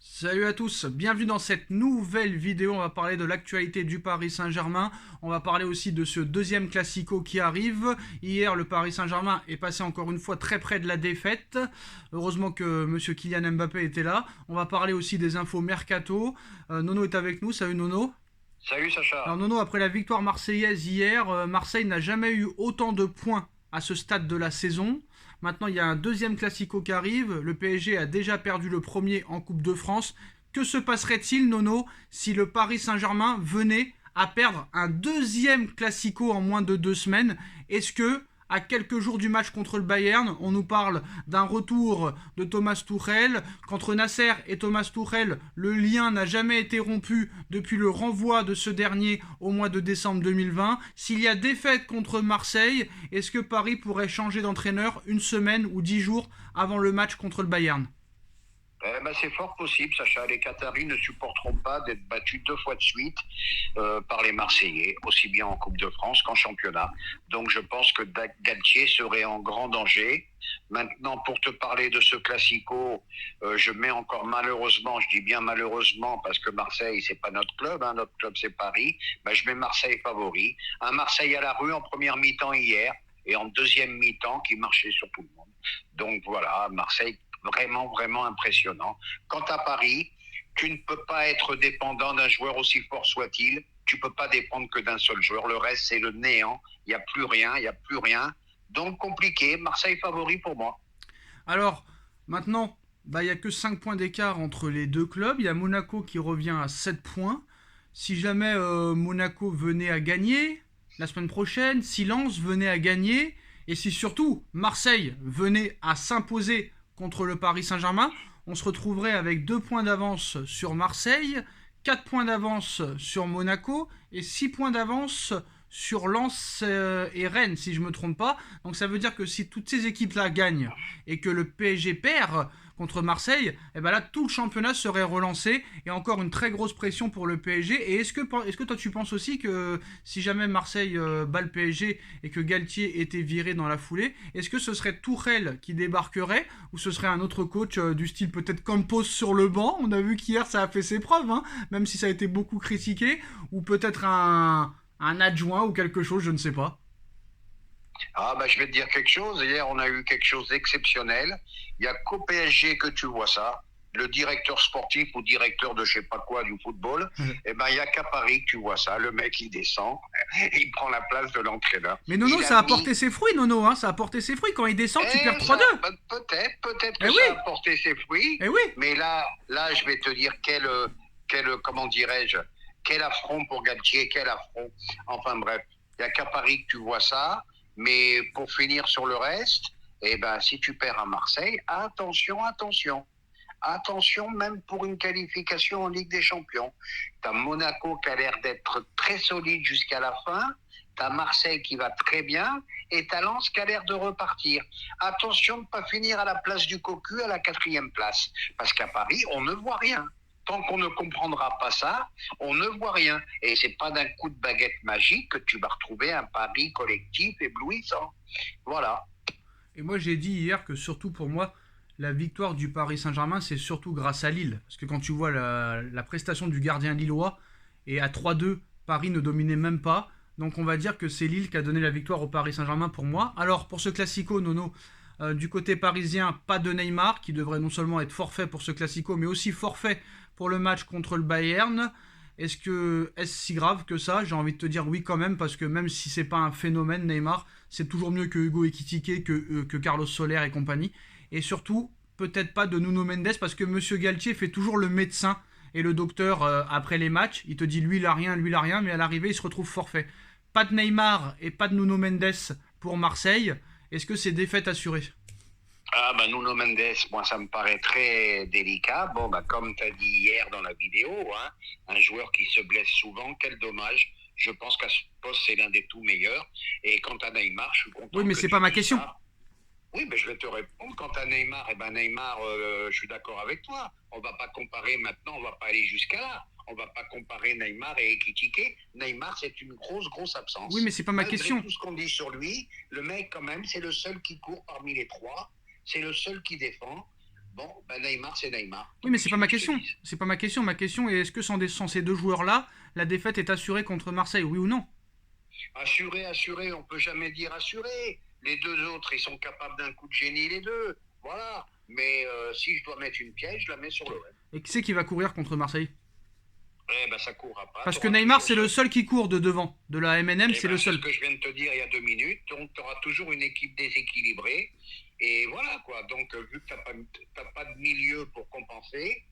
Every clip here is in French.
Salut à tous, bienvenue dans cette nouvelle vidéo. On va parler de l'actualité du Paris Saint-Germain. On va parler aussi de ce deuxième classico qui arrive. Hier, le Paris Saint-Germain est passé encore une fois très près de la défaite. Heureusement que monsieur Kylian Mbappé était là. On va parler aussi des infos mercato. Nono est avec nous. Salut Nono. Salut Alors Sacha. Nono, après la victoire marseillaise hier, Marseille n'a jamais eu autant de points à ce stade de la saison. Maintenant, il y a un deuxième classico qui arrive. Le PSG a déjà perdu le premier en Coupe de France. Que se passerait-il, Nono, si le Paris Saint-Germain venait à perdre un deuxième classico en moins de 2 semaines? Est-ce que, à quelques jours du match contre le Bayern, on nous parle d'un retour de Thomas Tuchel? Qu'entre Nasser et Thomas Tuchel, le lien n'a jamais été rompu depuis le renvoi de ce dernier au mois de décembre 2020. S'il y a défaite contre Marseille, est-ce que Paris pourrait changer d'entraîneur une semaine ou 10 jours avant le match contre le Bayern? C'est fort possible, Sacha. Les Qataris ne supporteront pas d'être battus 2 fois de suite par les Marseillais, aussi bien en Coupe de France qu'en championnat. Donc je pense que Galtier serait en grand danger. Maintenant, pour te parler de ce classico, je mets encore malheureusement, je dis bien malheureusement, parce que Marseille, c'est pas notre club, hein, notre club c'est Paris, je mets Marseille favori. Un Marseille à la rue en première mi-temps hier et en deuxième mi-temps qui marchait sur tout le monde. Donc voilà, Marseille vraiment, vraiment impressionnant. Quant à Paris, tu ne peux pas être dépendant d'un joueur aussi fort soit-il. Tu ne peux pas dépendre que d'un seul joueur. Le reste, c'est le néant. Il n'y a plus rien, il n'y a plus rien. Donc compliqué. Marseille favori pour moi. Alors, maintenant, il n'y a que 5 points d'écart entre les deux clubs. Il y a Monaco qui revient à 7 points. Si jamais Monaco venait à gagner la semaine prochaine, si Lens venait à gagner, et si surtout Marseille venait à s'imposer contre le Paris Saint-Germain, on se retrouverait avec 2 points d'avance sur Marseille, 4 points d'avance sur Monaco et 6 points d'avance sur Lens et Rennes, si je ne me trompe pas. Donc ça veut dire que si toutes ces équipes-là gagnent et que le PSG perd contre Marseille, et ben là tout le championnat serait relancé et encore une très grosse pression pour le PSG. Et est-ce que toi tu penses aussi que si jamais Marseille bat le PSG et que Galtier était viré dans la foulée, est-ce que ce serait Tourelle qui débarquerait ou ce serait un autre coach du style peut-être Campos sur le banc? On a vu qu'hier ça a fait ses preuves, hein, même si ça a été beaucoup critiqué, ou peut-être un adjoint ou quelque chose, je ne sais pas. Je vais te dire quelque chose. Hier, on a eu quelque chose d'exceptionnel. Il n'y a qu'au PSG que tu vois ça. Le directeur sportif ou directeur de je sais pas quoi du football, il n'y a qu'à Paris que tu vois ça. Le mec, il descend, il prend la place de l'entraîneur. Mais Nono, Il a ça a mis porté ses fruits, Nono, hein, ça a porté ses fruits. Quand il descend, tu perds Et 3-2. ça, peut-être Eh que oui, ça a porté ses fruits, eh oui. mais là, je vais te dire comment dirais-je, quel affront pour Galtier, quel affront. Enfin bref, il n'y a qu'à Paris que tu vois ça, mais pour finir sur le reste, si tu perds à Marseille, attention même pour une qualification en Ligue des Champions. Tu as Monaco qui a l'air d'être très solide jusqu'à la fin, tu as Marseille qui va très bien, et tu as Lens qui a l'air de repartir. Attention de ne pas finir à la place du cocu à la 4e place, parce qu'à Paris, on ne voit rien. Tant qu'on ne comprendra pas ça, on ne voit rien. Et c'est pas d'un coup de baguette magique que tu vas retrouver un Paris collectif éblouissant. Voilà. Et moi, j'ai dit hier que surtout pour moi, la victoire du Paris Saint-Germain, c'est surtout grâce à Lille. Parce que quand tu vois la prestation du gardien lillois, et à 3-2, Paris ne dominait même pas. Donc on va dire que c'est Lille qui a donné la victoire au Paris Saint-Germain pour moi. Alors pour ce classico, Nono, du côté parisien, pas de Neymar, qui devrait non seulement être forfait pour ce classico, mais aussi forfait pour le match contre le Bayern. Est-ce si grave que ça? J'ai envie de te dire oui quand même, parce que même si c'est pas un phénomène Neymar, c'est toujours mieux que Hugo Ekitike, que Carlos Soler et compagnie. Et surtout, peut-être pas de Nuno Mendes, parce que Monsieur Galtier fait toujours le médecin et le docteur après les matchs. Il te dit lui il a rien, lui il a rien, mais à l'arrivée il se retrouve forfait. Pas de Neymar et pas de Nuno Mendes pour Marseille. Est-ce que c'est défaite assurée? Nuno Mendes, moi, ça me paraît très délicat. Comme tu as dit hier dans la vidéo, hein, un joueur qui se blesse souvent, quel dommage. Je pense qu'à ce poste, c'est l'un des tout meilleurs. Et quant à Neymar, je suis Oui, content mais que c'est pas tu ma dises question. ça. Oui, je vais te répondre. Quant à Neymar, Neymar, je suis d'accord avec toi. On va pas comparer maintenant, on va pas aller jusqu'à là. On va pas comparer Neymar et Ekitike. Neymar, c'est une grosse, grosse Oui, mais absence. c'est pas ma Malgré question. tout ce qu'on dit sur lui, le mec, quand même, c'est le seul qui court parmi les trois. C'est le seul qui défend. Bon, ben Neymar, c'est Neymar. Oui, mais c'est pas ma Je te question. dis. C'est pas ma question. Ma question est est-ce que sans ces deux joueurs-là, la défaite est assurée contre Marseille, oui ou non? Assuré, on peut jamais dire assuré. Les deux autres, ils sont capables d'un coup de génie, les deux. Voilà. Mais si je dois mettre une pièce, je la mets sur le web. Et qui c'est qui va courir contre Marseille? Eh ben, ça courra pas. Parce que T'auras Neymar, toujours c'est le ça. seul qui court de devant. De la MNM, Eh c'est ben, le c'est seul. ce que je viens de te dire il y a 2 minutes. Donc, tu auras toujours une équipe déséquilibrée. Et voilà, quoi. Donc, vu que tu n'as pas de milieu pour compenser,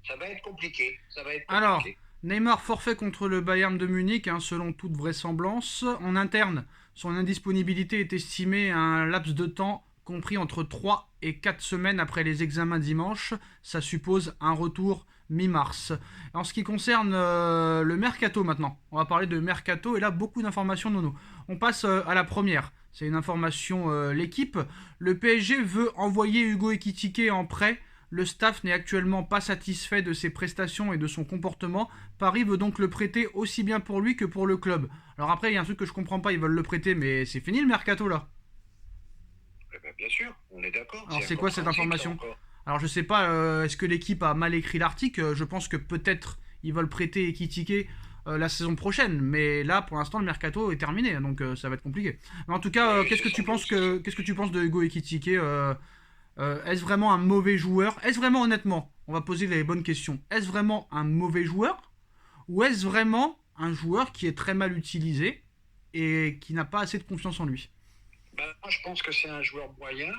ça va être compliqué. Ça va être Alors, compliqué. Neymar forfait contre le Bayern de Munich, hein, selon toute vraisemblance. En interne, son indisponibilité est estimée à un laps de temps compris entre 3 et 4 semaines après les examens dimanche. Ça suppose un retour mi-mars. En ce qui concerne le mercato maintenant, on va parler de mercato et là beaucoup d'informations Nono. On passe à la première. C'est une information l'équipe. Le PSG veut envoyer Hugo Ekitike en prêt. Le staff n'est actuellement pas satisfait de ses prestations et de son comportement. Paris veut donc le prêter aussi bien pour lui que pour le club. Alors après, il y a un truc que je comprends pas, ils veulent le prêter, mais c'est fini le mercato là. Eh ben, bien sûr, on est d'accord. Alors c'est quoi cette incompréhensible, ça, information? encore. Alors je sais pas, est-ce que l'équipe a mal écrit l'article? Je pense que peut-être ils veulent prêter Ekitike la saison prochaine, mais là pour l'instant le mercato est terminé, donc ça va être compliqué. Mais en tout cas, Oui, c'est sans doute. qu'est-ce que tu penses de Hugo Ekitike est-ce vraiment un mauvais joueur? Est-ce vraiment, honnêtement, on va poser les bonnes questions, est-ce vraiment un mauvais joueur? Ou est-ce vraiment un joueur qui est très mal utilisé et qui n'a pas assez de confiance en lui? Ben, moi, je pense que c'est un joueur moyen.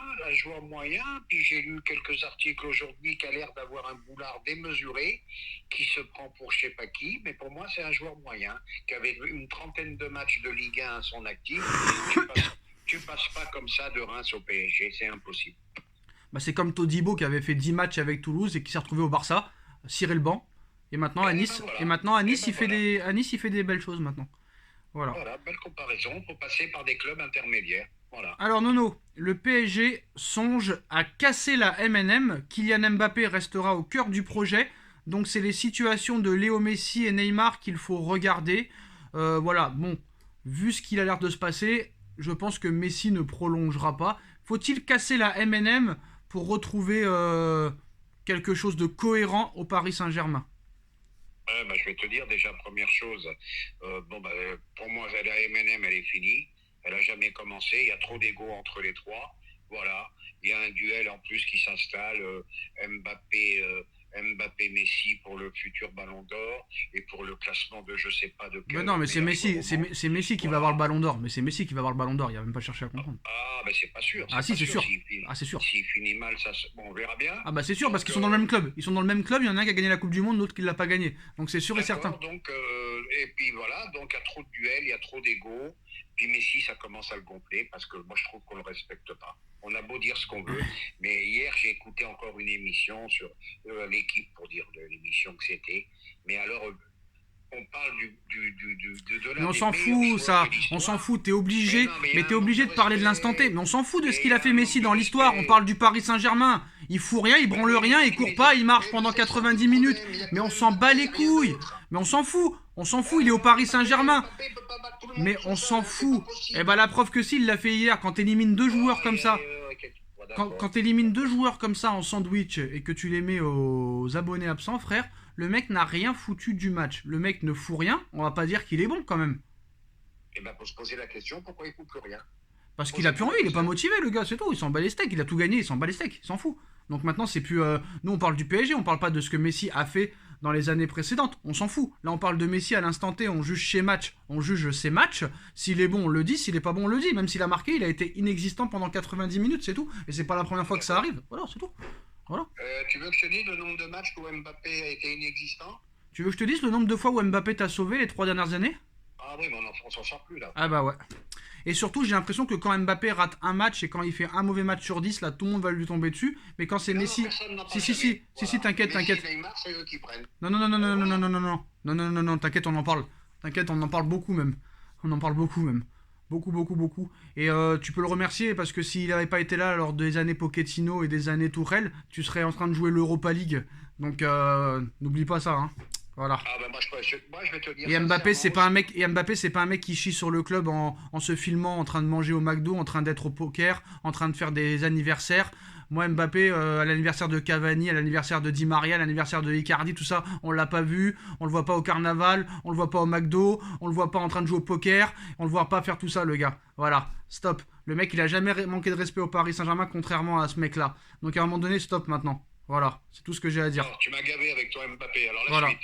Puis j'ai lu quelques articles aujourd'hui qui a l'air d'avoir un boulard démesuré, qui se prend pour je sais pas qui. Mais pour moi, c'est un joueur moyen, qui avait une trentaine de matchs de Ligue 1 à son actif. Tu passes pas comme ça de Reims au PSG, c'est impossible. Bah, c'est comme Todibo qui avait fait 10 matchs avec Toulouse et qui s'est retrouvé au Barça, ciré le banc. Et maintenant à Et ben Nice, et voilà. maintenant à Et Nice, ben voilà. à Nice, il fait des belles choses maintenant. Voilà. Voilà, belle comparaison. Faut passer par des clubs intermédiaires. Voilà. Alors Nono, le PSG songe à casser la MNM. Kylian Mbappé restera au cœur du projet. Donc c'est les situations de Léo Messi et Neymar qu'il faut regarder. Voilà, bon, vu ce qu'il a l'air de se passer, je pense que Messi ne prolongera pas. Faut-il casser la MNM pour retrouver quelque chose de cohérent au Paris Saint-Germain? Bah, je vais te dire déjà, première chose, pour moi, la MNM, elle est finie. Elle n'a jamais commencé. Il y a trop d'ego entre les trois. Voilà. Il y a un duel en plus qui s'installe. Mbappé, Mbappé-Messi pour le futur Ballon d'Or et pour le classement de je sais pas de Ben quel non, mais meilleur joueur au monde. C'est Messi qui va avoir le Voilà. ballon d'or. Mais c'est Messi qui va avoir le ballon d'or, il a même pas cherché à comprendre. Ah, ben c'est pas sûr. Ah C'est si, pas c'est sûr. sûr. Ah c'est sûr. S'il finit mal, bon, on verra bien. Ah bah c'est sûr parce Donc, qu'ils sont dans le même club. Ils sont dans le même club, il y en a un qui a gagné la Coupe du Monde, l'autre qui l'a pas gagné. Donc c'est sûr et certain. d'accord, donc, et puis voilà, donc il y a trop de duels, il y a trop d'ego. Puis Messi, ça commence à le gonfler parce que moi je trouve qu'on ne le respecte pas. On a beau dire ce qu'on veut, mais hier j'ai écouté encore une émission sur l'équipe pour dire l'émission que c'était. Mais alors, on parle de Mais l'un on des s'en meilleurs fout, joueurs ça. de On s'en l'histoire. fout. Mais non, mais il y Mais a t'es un manque obligé de de parler de l'instant T. respect. Mais on s'en fout de Mais ce il qu'il y a a fait un Messi manque de dans l'histoire. On respect. parle du Paris Saint-Germain. Il fout rien, il branle rien, il court pas, il marche pendant c'est ça 90 le minutes. problème. Il y a Mais que on s'en bat Mbappé, il les n'y a rien couilles. d'autre. Mais on s'en fout. On s'en fout, il est au Paris Saint-Germain. Mbappé ne peut pas battre tout le Mais monde on tout s'en seul, c'est pas fout. Eh possible. ben la preuve que si, il l'a fait hier. Quand t'élimines deux joueurs comme ça. Quand D'accord. t'élimines deux joueurs comme ça en sandwich et que tu les mets aux abonnés absents, frère, le mec n'a rien foutu du match. Le mec ne fout rien. On va pas dire qu'il est bon quand même. Eh ben, faut se poser la question, pourquoi il ne fout plus rien? Parce qu'il a plus envie, il est pas motivé le gars, c'est tout. Il s'en bat les steaks, il a tout gagné, il s'en bat les steaks, il s'en fout. Donc maintenant c'est plus. Nous on parle du PSG, on parle pas de ce que Messi a fait dans les années précédentes, on s'en fout. Là on parle de Messi à l'instant T, on juge ses matchs, on juge ses matchs. S'il est bon on le dit, s'il est pas bon on le dit. Même s'il a marqué, il a été inexistant pendant 90 minutes, c'est tout. Et c'est pas la première fois que ça arrive. Voilà, c'est tout. Voilà. Tu veux que je te dise le nombre de matchs où Mbappé a été inexistant? Tu veux que je te dise le nombre de fois où Mbappé t'a sauvé les 3 dernières années? Ah oui, mais on s'en sort plus là. Ah bah ouais. Et surtout, j'ai l'impression que quand Mbappé rate un match et quand il fait un mauvais match sur 10, là, tout le monde va lui tomber dessus. Mais quand c'est Non, Messi... personne n'en Si, parle si, jamais. si, si, si, t'inquiète, Messi, t'inquiète. Neymar, c'est eux qui prennent. Non, non, non, non, non, non, non, Voilà. non, non, non, non, non, non, non, t'inquiète, on en parle. T'inquiète, on en parle beaucoup même. On en parle beaucoup même. Beaucoup, beaucoup, beaucoup. Et tu peux le remercier parce que s'il n'avait pas été là lors des années Pochettino et des années Tourelle, tu serais en train de jouer l'Europa League. Donc n'oublie pas ça, hein. Voilà. Ah ben moi je vais te dire Et Mbappé, c'est sincèrement, pas un mec. Et Mbappé, c'est pas un mec qui chie sur le club en se filmant, en train de manger au McDo, en train d'être au poker, en train de faire des anniversaires. Moi, Mbappé, à l'anniversaire de Cavani, à l'anniversaire de Di Maria, à l'anniversaire de Icardi, tout ça, on l'a pas vu, on le voit pas au carnaval, on le voit pas au McDo, on le voit pas en train de jouer au poker, on le voit pas faire tout ça, le gars. Voilà, stop. Le mec, il a jamais manqué de respect au Paris Saint-Germain, contrairement à ce mec-là. Donc à un moment donné, stop maintenant. Voilà, c'est tout ce que j'ai à dire. Alors, tu m'as gavé avec ton Mbappé, alors la Voilà. suite.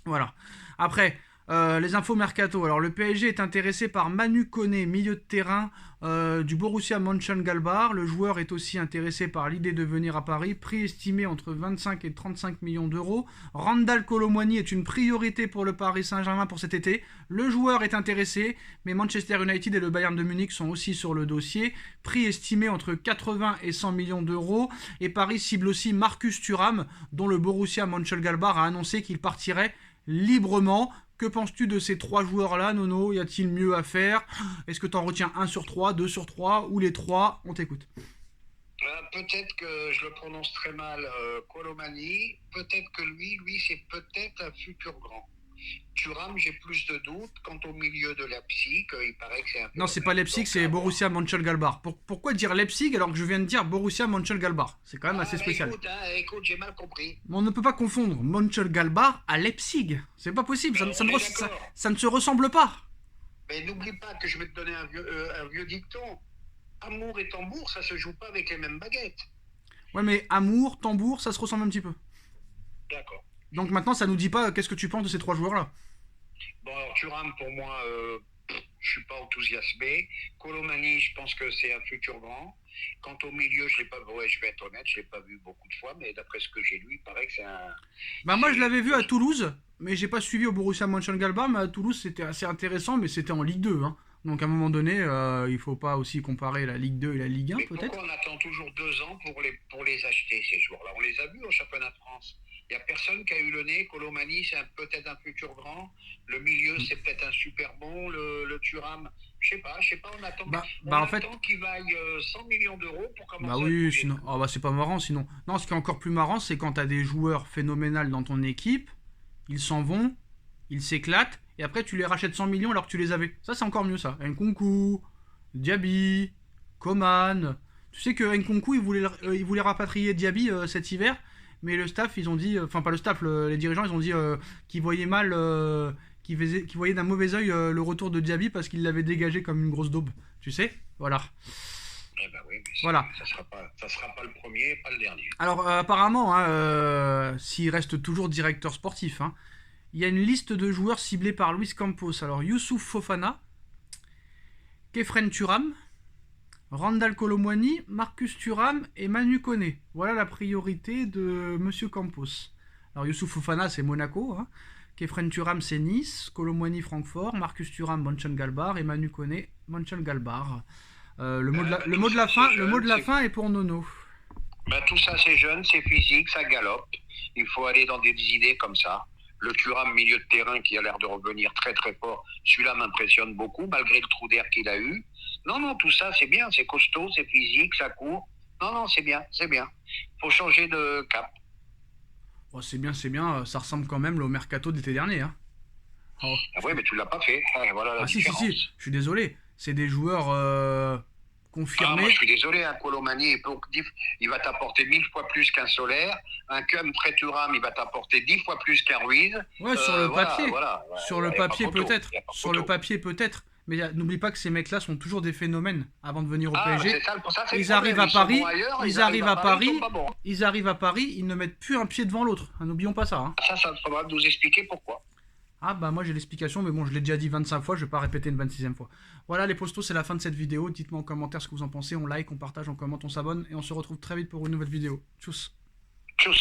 Voilà. Après, les infos mercato. Alors, le PSG est intéressé par Manu Koné, milieu de terrain du Borussia Mönchengladbach. Le joueur est aussi intéressé par l'idée de venir à Paris. Prix estimé entre 25 et 35 millions d'euros. Randal Kolo Muani est une priorité pour le Paris Saint-Germain pour cet été. Le joueur est intéressé, mais Manchester United et le Bayern de Munich sont aussi sur le dossier. Prix estimé entre 80 et 100 millions d'euros. Et Paris cible aussi Marcus Thuram, dont le Borussia Mönchengladbach a annoncé qu'il partirait librement. Que penses-tu de ces trois joueurs-là, Nono? Y a-t-il mieux à faire? Est-ce que tu en retiens 1 sur 3, 2 sur 3 ou les 3? On t'écoute. Peut-être que je le prononce très mal, Colomani. Peut-être que lui, c'est peut-être un futur grand. Thuram, j'ai plus de doutes. Quant au milieu de Leipzig, il paraît que c'est un peu... Non, c'est pas Leipzig, c'est Borussia Mönchengladbach. Pourquoi dire Leipzig alors que je viens de dire Borussia Mönchengladbach? C'est quand même assez spécial. Écoute, j'ai mal compris. Mais on ne peut pas confondre Mönchengladbach à Leipzig. C'est pas possible, ça ne se ressemble pas. Mais n'oublie pas que je vais te donner un vieux dicton. Amour et tambour, ça se joue pas avec les mêmes baguettes. Ouais, mais amour, tambour, ça se ressemble un petit peu. D'accord. Donc maintenant, ça nous dit pas qu'est-ce que tu penses de ces trois joueurs-là. Bon, alors Thuram, pour moi, je suis pas enthousiasmé. Colomani, je pense que c'est un futur grand. Quant au milieu, je l'ai pas. Ouais, je vais être honnête, je l'ai pas vu beaucoup de fois, mais d'après ce que j'ai lu, il paraît que c'est un. Bah moi, je l'avais vu à Toulouse, mais j'ai pas suivi au Borussia Mönchengladbach. Mais à Toulouse, c'était assez intéressant, mais c'était en Ligue 2. Hein. Donc à un moment donné, il faut pas aussi comparer la Ligue 2 et la Ligue 1, mais peut-être. pourquoi on attend toujours 2 ans pour les acheter, ces joueurs-là? On les a vus au championnat de France. Il n'y a personne qui a eu le nez. Colomani, c'est peut-être un futur grand. Le milieu, c'est peut-être un super bon. Le Thuram, je sais pas, on attend, en fait, qu'il vaille 100 millions d'euros pour commencer. Bah oui, sinon, oh bah c'est pas marrant sinon. Non, ce qui est encore plus marrant, c'est quand t'as des joueurs phénoménales dans ton équipe, ils s'en vont, ils s'éclatent, et après tu les rachètes 100 millions alors que tu les avais. Ça, c'est encore mieux ça. Nkunku, Diaby, Coman. Tu sais que Nkunku, il voulait rapatrier Diaby cet hiver. Mais le staff, ils ont dit, enfin pas le staff, les dirigeants, ils ont dit qu'ils voyaient mal, qu'ils voyaient d'un mauvais oeil le retour de Diaby parce qu'ils l'avaient dégagé comme une grosse daube. Tu sais? Voilà. Eh ben oui, mais voilà. Ça sera pas le premier, pas le dernier. Alors apparemment, hein, s'il reste toujours directeur sportif, hein, il y a une liste de joueurs ciblés par Luis Campos. Alors Youssouf Fofana, Khéphren Thuram, Randal Kolo Muani, Marcus Thuram et Manu Koné. Voilà la priorité de Monsieur Campos. Alors Youssouf Fofana, c'est Monaco. Hein. Khéphren Thuram, c'est Nice. Kolo Muani, Francfort. Marcus Thuram, Mönchengladbach. Et Manu Koné, Mönchengladbach. Le mot de la fin est pour Nono. Ben, tout ça, c'est jeune, c'est physique, ça galope. Il faut aller dans des idées comme ça. Le Thuram, milieu de terrain, qui a l'air de revenir très très fort, celui-là m'impressionne beaucoup, malgré le trou d'air qu'il a eu. Non, tout ça, c'est bien, c'est costaud, c'est physique, ça court. Non, c'est bien. Faut changer de cap. Oh, c'est bien, ça ressemble quand même au mercato de l'été dernier. Hein. Oh. Ah oui, mais tu l'as pas fait. Voilà la différence. Si, je suis désolé. C'est des joueurs confirmés. Moi, je suis désolé, un Colomani, il va t'apporter 1000 fois plus qu'un Solaire. Un Khéphren Thuram, il va t'apporter 10 fois plus qu'un Ruiz. Ouais, sur le papier. Sur le papier, peut-être. Sur le papier, peut-être. Mais n'oublie pas que ces mecs-là sont toujours des phénomènes avant de venir au PSG. Ils arrivent à Paris, ils arrivent à Paris, ils ne mettent plus un pied devant l'autre. N'oublions pas ça. Hein. Ça faudra nous expliquer pourquoi. Ah bah moi j'ai l'explication, mais bon, je l'ai déjà dit 25 fois, je vais pas répéter une 26e fois. Voilà les postos, c'est la fin de cette vidéo. Dites-moi en commentaire ce que vous en pensez, on like, on partage, on commente, on s'abonne, et on se retrouve très vite pour une nouvelle vidéo. Tchuss.